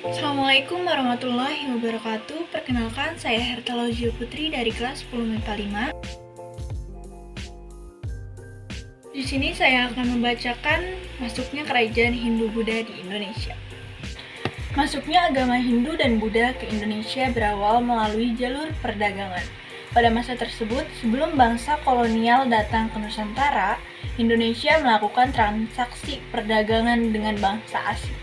Assalamualaikum warahmatullahi wabarakatuh. Perkenalkan, saya Hertalogio Putri dari kelas 10 MIPA 5. Di sini saya akan membacakan masuknya kerajaan Hindu-Buddha di Indonesia. Masuknya agama Hindu dan Buddha ke Indonesia berawal melalui jalur perdagangan. Pada masa tersebut, sebelum bangsa kolonial datang ke Nusantara, Indonesia melakukan transaksi perdagangan dengan bangsa asing,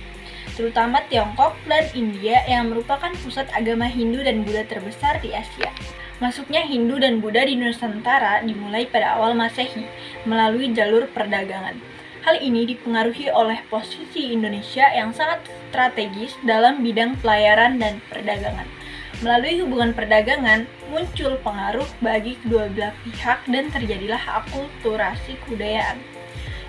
terutama Tiongkok dan India yang merupakan pusat agama Hindu dan Buddha terbesar di Asia. Masuknya Hindu dan Buddha di Nusantara dimulai pada awal Masehi melalui jalur perdagangan. Hal ini dipengaruhi oleh posisi Indonesia yang sangat strategis dalam bidang pelayaran dan perdagangan. Melalui hubungan perdagangan, muncul pengaruh bagi kedua belah pihak dan terjadilah akulturasi kebudayaan.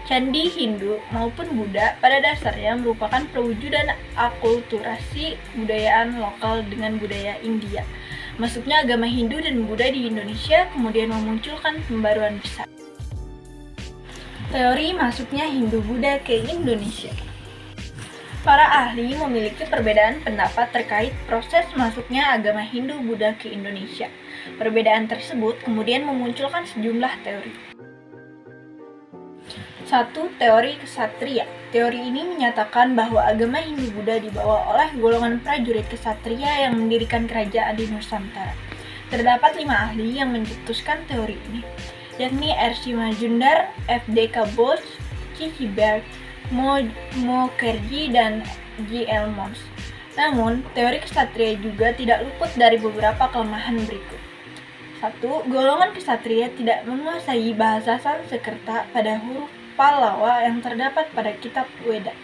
Candi Hindu maupun Buddha pada dasarnya merupakan perwujudan akulturasi kebudayaan lokal dengan budaya India. Masuknya agama Hindu dan Buddha di Indonesia kemudian memunculkan pembaruan besar. Teori masuknya Hindu-Buddha ke Indonesia. Para ahli memiliki perbedaan pendapat terkait proses masuknya agama Hindu-Buddha ke Indonesia. Perbedaan tersebut kemudian memunculkan sejumlah teori. 1. Teori Ksatria. Teori ini menyatakan bahwa agama Hindu-Buddha dibawa oleh golongan prajurit ksatria yang mendirikan kerajaan di Nusantara. Terdapat 5 ahli yang mencetuskan teori ini, yakni R.C. Majumdar, F.D.K. Bose, C.C. Berg, Mukherjee, dan G.L. Mons. Namun, teori ksatria juga tidak luput dari beberapa kelemahan berikut. 1. Golongan ksatria tidak menguasai bahasa Sanskerta pada huruf Pallawa yang terdapat pada kitab Weda.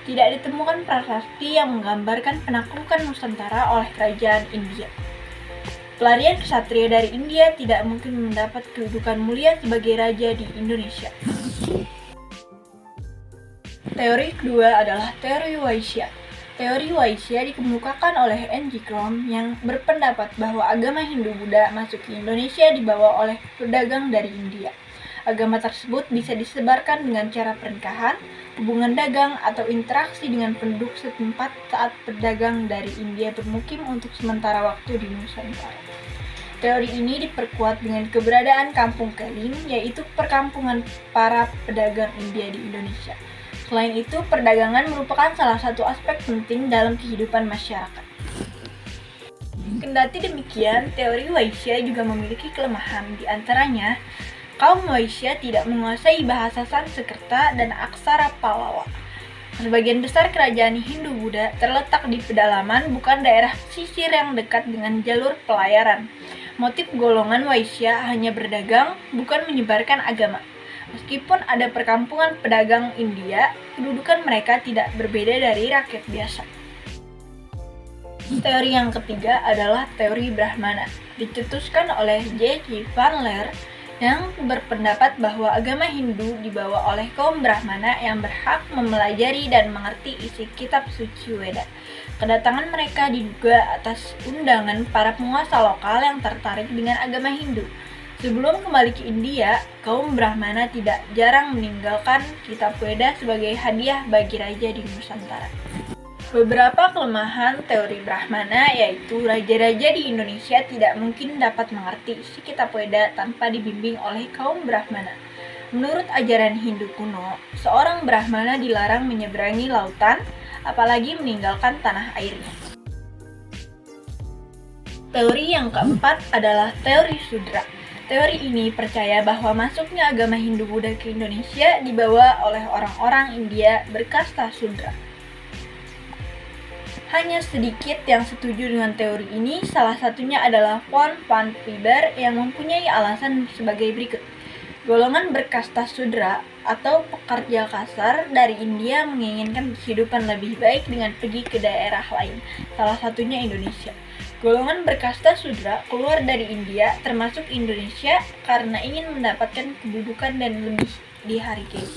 Tidak ditemukan prasasti yang menggambarkan penaklukan Nusantara oleh kerajaan India. Pelarian ksatria dari India tidak mungkin mendapat kedudukan mulia sebagai raja di Indonesia. Teori kedua adalah teori Waisya. Teori Waisya dikemukakan oleh N.G. Krom yang berpendapat bahwa agama Hindu-Buddha masuk ke Indonesia dibawa oleh pedagang dari India. Agama tersebut bisa disebarkan dengan cara pernikahan, hubungan dagang, atau interaksi dengan penduduk setempat saat pedagang dari India bermukim untuk sementara waktu di Nusantara. Teori ini diperkuat dengan keberadaan kampung keling, yaitu perkampungan para pedagang India di Indonesia. Selain itu, perdagangan merupakan salah satu aspek penting dalam kehidupan masyarakat. Kendati demikian, teori Waisya juga memiliki kelemahan, di antaranya kaum Waisya tidak menguasai bahasa Sanskerta dan aksara Pallawa. Sebagian besar kerajaan Hindu-Buddha terletak di pedalaman, bukan daerah pesisir yang dekat dengan jalur pelayaran. Motif golongan Waisya hanya berdagang, bukan menyebarkan agama. Meskipun ada perkampungan pedagang India, kedudukan mereka tidak berbeda dari rakyat biasa. Teori yang ketiga adalah teori Brahmana, dicetuskan oleh J.C. Van Leer yang berpendapat bahwa agama Hindu dibawa oleh kaum Brahmana yang berhak mempelajari dan mengerti isi kitab suci Weda. Kedatangan mereka diduga atas undangan para penguasa lokal yang tertarik dengan agama Hindu. Sebelum kembali ke India, kaum Brahmana tidak jarang meninggalkan kitab Weda sebagai hadiah bagi raja di Nusantara. Beberapa kelemahan teori Brahmana yaitu raja-raja di Indonesia tidak mungkin dapat mengerti isi kitab Weda tanpa dibimbing oleh kaum Brahmana. Menurut ajaran Hindu kuno, seorang Brahmana dilarang menyeberangi lautan, apalagi meninggalkan tanah airnya. Teori yang keempat adalah teori Sudra. Teori ini percaya bahwa masuknya agama Hindu-Buddha ke Indonesia dibawa oleh orang-orang India berkasta Sudra. Hanya sedikit yang setuju dengan teori ini, salah satunya adalah Von van Vliet yang mempunyai alasan sebagai berikut. Golongan berkasta Sudra atau pekerja kasar dari India menginginkan kehidupan lebih baik dengan pergi ke daerah lain, salah satunya Indonesia. Golongan berkasta Sudra keluar dari India, termasuk Indonesia, karena ingin mendapatkan kedudukan dan lebih dihargai.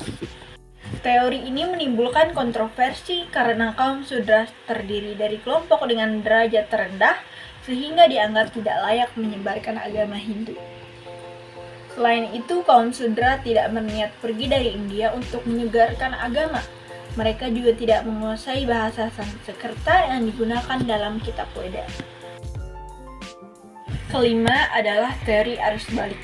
Teori ini menimbulkan kontroversi karena kaum Sudra terdiri dari kelompok dengan derajat terendah, sehingga dianggap tidak layak menyebarkan agama Hindu. Selain itu, kaum Sudra tidak berniat pergi dari India untuk menyegarkan agama. Mereka juga tidak menguasai bahasa Sanskerta yang digunakan dalam kitab Weda. Kelima adalah teori arus balik.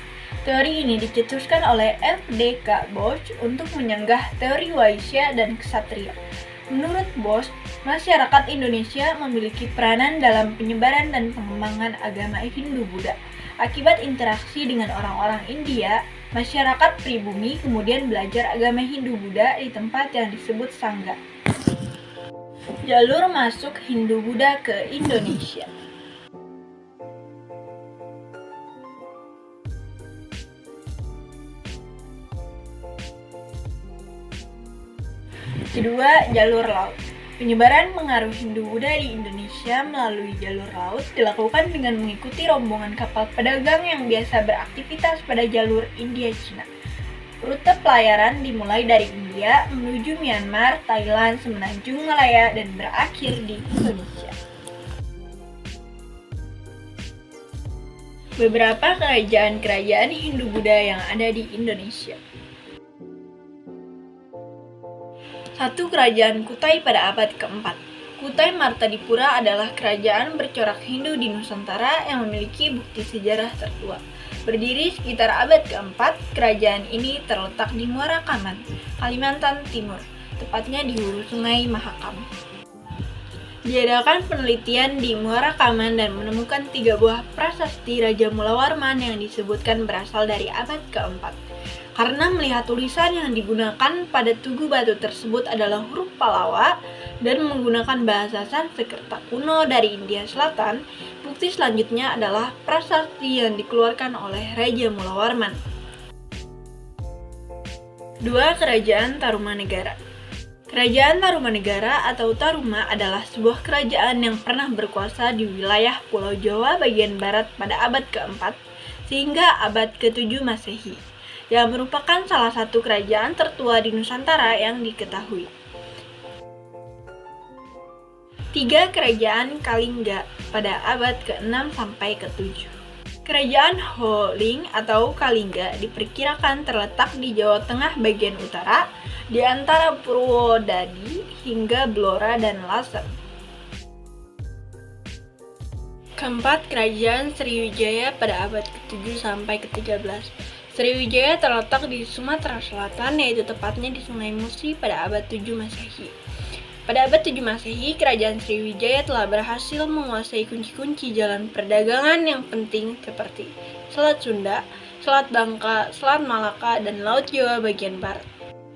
Teori ini dicetuskan oleh F.D.K. Bosch untuk menyanggah teori Waisya dan Ksatria. Menurut Bosch, masyarakat Indonesia memiliki peranan dalam penyebaran dan pengembangan agama Hindu-Buddha. Akibat interaksi dengan orang-orang India, masyarakat pribumi kemudian belajar agama Hindu-Buddha di tempat yang disebut Sangga. Jalur masuk Hindu-Buddha ke Indonesia. Kedua, jalur laut. Penyebaran pengaruh Hindu-Buddha di Indonesia melalui jalur laut dilakukan dengan mengikuti rombongan kapal pedagang yang biasa beraktivitas pada jalur India-Cina. Rute pelayaran dimulai dari India menuju Myanmar, Thailand, semenanjung Malaya, dan berakhir di Indonesia. Beberapa kerajaan-kerajaan Hindu-Buddha yang ada di Indonesia. 1. Kerajaan Kutai pada abad keempat. Kutai Martadipura adalah kerajaan bercorak Hindu di Nusantara yang memiliki bukti sejarah tertua. Berdiri sekitar abad keempat, kerajaan ini terletak di Muara Kaman, Kalimantan Timur, tepatnya di hulu sungai Mahakam. Diadakan penelitian di Muara Kaman dan menemukan 3 buah prasasti Raja Mula Warman yang disebutkan berasal dari abad keempat. Karena melihat tulisan yang digunakan pada tugu batu tersebut adalah huruf Palawa dan menggunakan bahasa Sanskerta kuno dari India Selatan, bukti selanjutnya adalah prasasti yang dikeluarkan oleh Raja Mula Warman. 2. Kerajaan Tarumanegara. Kerajaan Tarumanegara atau Taruma adalah sebuah kerajaan yang pernah berkuasa di wilayah Pulau Jawa bagian barat pada abad keempat sehingga abad ke-7 Masehi, yang merupakan salah satu kerajaan tertua di Nusantara yang diketahui. 3. Kerajaan Kalingga pada abad ke-6 sampai ke-7. Kerajaan Ho-Ling atau Kalingga diperkirakan terletak di Jawa Tengah bagian utara, di antara Purwodadi hingga Blora dan Lasem. 4. Kerajaan Sriwijaya pada abad ke-7 sampai ke-13. Sriwijaya terletak di Sumatera Selatan, yaitu tepatnya di Sungai Musi pada abad 7 Masehi. Pada abad 7 Masehi, kerajaan Sriwijaya telah berhasil menguasai kunci-kunci jalan perdagangan yang penting seperti Selat Sunda, Selat Bangka, Selat Malaka, dan Laut Jawa bagian barat.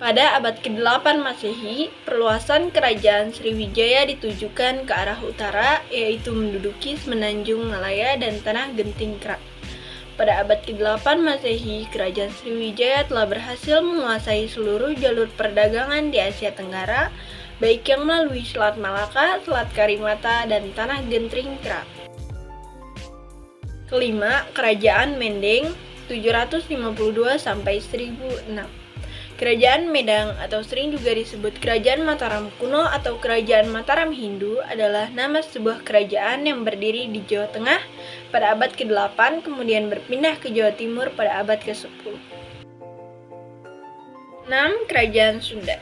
Pada abad ke-8 Masehi, perluasan kerajaan Sriwijaya ditujukan ke arah utara, yaitu menduduki Semenanjung Malaya dan Tanah Genting Krak. Pada abad ke-8 Masehi, kerajaan Sriwijaya telah berhasil menguasai seluruh jalur perdagangan di Asia Tenggara, baik yang melalui Selat Malaka, Selat Karimata, dan Tanah Genting Krak. 5. Kerajaan Mendeng 752 sampai 1006. Kerajaan Medang atau sering juga disebut Kerajaan Mataram kuno atau Kerajaan Mataram Hindu adalah nama sebuah kerajaan yang berdiri di Jawa Tengah pada abad ke-8 kemudian berpindah ke Jawa Timur pada abad ke-10. 6. Kerajaan Sunda.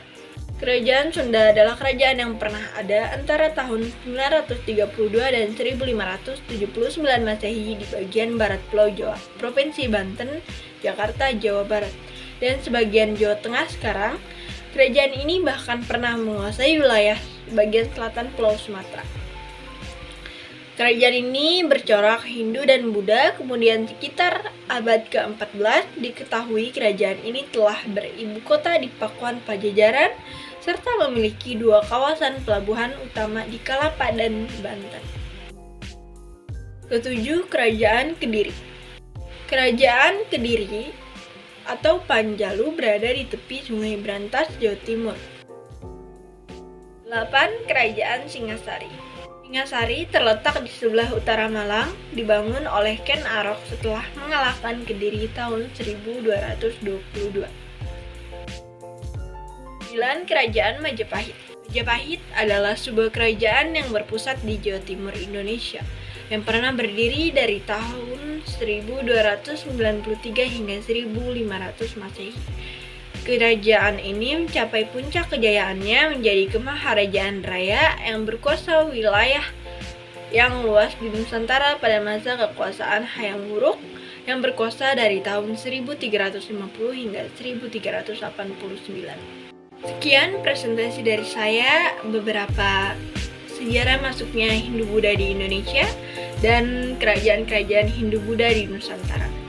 Kerajaan Sunda adalah kerajaan yang pernah ada antara tahun 932 dan 1579 Masehi di bagian barat Pulau Jawa, Provinsi Banten, Jakarta, Jawa Barat, dan sebagian Jawa Tengah sekarang. Kerajaan ini bahkan pernah menguasai wilayah bagian selatan Pulau Sumatera. Kerajaan ini bercorak Hindu dan Buddha, kemudian sekitar abad ke-14 diketahui kerajaan ini telah beribu kota di Pakuan Pajajaran, serta memiliki 2 kawasan pelabuhan utama di Kalapa dan Banten. 7. Kerajaan Kediri. Kerajaan Kediri atau Panjalu berada di tepi Sungai Brantas, Jawa Timur. 8. Kerajaan Singasari. Singasari terletak di sebelah utara Malang, dibangun oleh Ken Arok setelah mengalahkan Kediri tahun 1222. 9. Kerajaan Majapahit. Majapahit adalah sebuah kerajaan yang berpusat di Jawa Timur Indonesia, yang pernah berdiri dari tahun 1293 hingga 1500 Masehi. Kerajaan ini mencapai puncak kejayaannya menjadi Kemaharajaan Raya yang berkuasa wilayah yang luas di Nusantara pada masa kekuasaan Hayam Wuruk yang berkuasa dari tahun 1350 hingga 1389. Sekian presentasi dari saya, beberapa sejarah masuknya Hindu-Buddha di Indonesia dan kerajaan-kerajaan Hindu-Buddha di Nusantara.